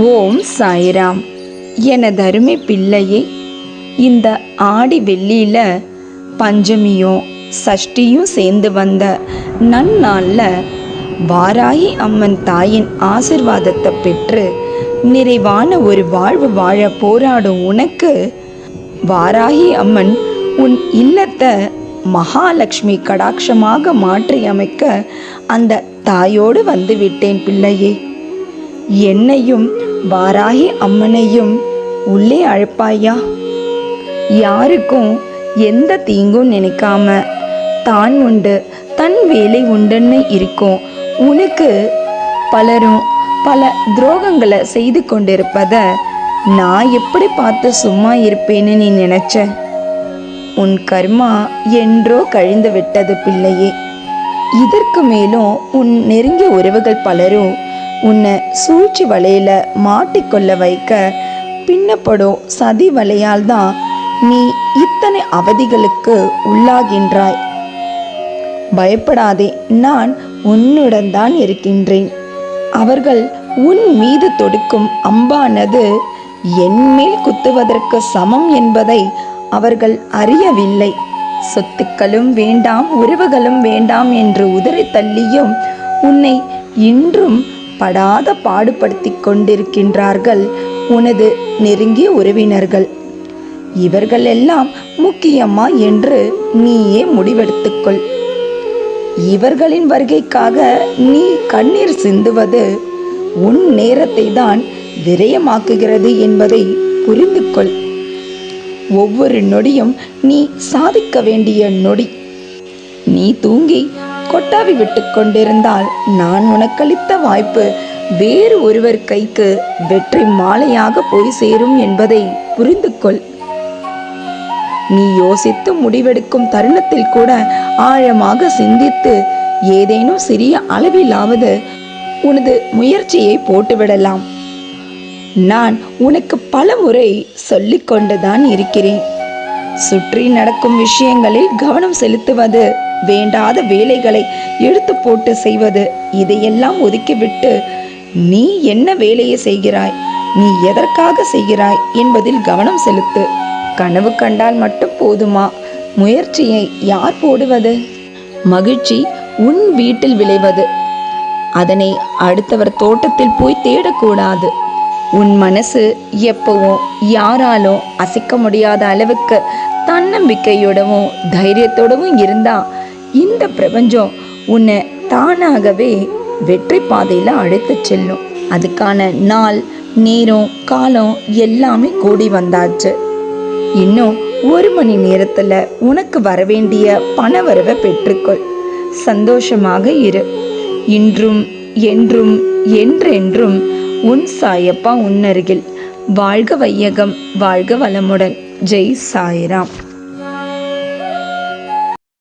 ஓம் சாய்ராம். எனதருமை பிள்ளையே, இந்த ஆடி வெள்ளியில் பஞ்சமியும் சஷ்டியும் சேர்ந்து வந்த நன்னாளில் வாராகி அம்மன் தாயின் ஆசிர்வாதத்தை பெற்று நிறைவான ஒரு வாழ்வு வாழ போராடும் உனக்கு வாராகி அம்மன் உன் இல்லத்தை மகாலட்சுமி கடாட்சமாக மாற்றி அமைக்க அந்த தாயோடு வந்து விட்டேன் பிள்ளையே. என்னையும் வாராகி அம்மனையும் உள்ளே அழைப்பாயா? யாருக்கும் எந்த தீங்கும் நினைக்காம தான் உண்டு தன் வேலை உண்டுன்னு இருக்கும் உனக்கு பலரும் பல துரோகங்களை செய்து கொண்டிருப்பத நான் எப்படி பார்த்து சும்மா இருப்பேன்னு நீ நினைச்ச? உன் கர்மா என்றோ கழிந்து விட்டது பிள்ளையே. இதற்கு மேலும் உன் நெருங்கிய உறவுகள் பலரும் உன்னை சூழ்ச்சி வலையில மாட்டிக்கொள்ள வைக்க பின்னப்படும் சதி வலையால் தான் நீ இத்தனை அவதிகளுக்கு உள்ளாகின்றாய். பயப்படாதே, நான் உன்னுடன் தான் இருக்கின்றேன். அவர்கள் உன் மீது தொடுக்கும் அம்பானது என்மேல் குத்துவதற்கு சமம் என்பதை அவர்கள் அறியவில்லை. சொத்துக்களும் வேண்டாம், உறவுகளும் வேண்டாம் என்று உதறி தள்ளியும் உன்னை இன்றும் படாத பாடுபடுத்தி கொண்டிருக்கின்றார்கள் உனது நெருங்கிய உறவினர்கள். இவர்கள் எல்லாம் முக்கியமா என்று நீயே முடிவெடுத்துக்கொள். இவர்களின் வருகைக்காக நீ கண்ணீர் சிந்துவது உன் நேரத்தை தான் விரயமாக்குகிறது என்பதை புரிந்து கொள். ஒவ்வொரு நொடியும் நீ சாதிக்க வேண்டிய நொடி. நீ தூங்கி கொட்டாவி விட்டு கொண்டிருந்தால் நான் உனக்களித்த வாய்ப்பு வேறு ஒருவர் கைக்கு வெற்றி மாலையாக போய் சேரும் என்பதை புரிந்து கொள். நீ யோசித்து முடிவெடுக்கும் தருணத்தில் கூட ஆழமாக சிந்தித்து ஏதேனும் சிறிய அளவிலாவது உனது முயற்சியை போட்டுவிடலாம். நான் உனக்கு பல முறை சொல்லிக் கொண்டுதான் இருக்கிறேன். சுற்றி நடக்கும் விஷயங்களில் கவனம் செலுத்துவது, வேண்டாத வேலைகளை எடுத்து போட்டு செய்வது, இதையெல்லாம் ஒதுக்கிவிட்டு நீ என்ன வேலையை செய்கிறாய், நீ எதற்காக செய்கிறாய் என்பதில் கவனம் செலுத்து. கனவு கண்டால் மட்டும் போதுமா? முயற்சியை யார் போடுவது? மகிழ்ச்சி உன் வீட்டில் விளைவது. அதனை அடுத்தவர் தோட்டத்தில் போய் தேடக்கூடாது. உன் மனசு எப்பவும் யாராலும் அசைக்க முடியாத அளவுக்கு தன்னம்பிக்கையோடவும் தைரியத்தோடவும் இருந்தா இந்த பிரபஞ்சம் உன்னை தானாகவே வெற்றி பாதையில் அழைத்து செல்லும். அதுக்கான நாள், நேரம், காலம் எல்லாமே கூடி வந்தாச்சு. இன்னும் 1 மணி நேரத்தில் உனக்கு வரவேண்டிய பண வரவை பெற்றுக்கொள். சந்தோஷமாக இரு. இன்றும் என்றும் என்றென்றும் உன் சாயப்பா உன்னருகில். வாழ்க வையகம், வாழ்க வளமுடன். ஜெய் சாய்ராம்.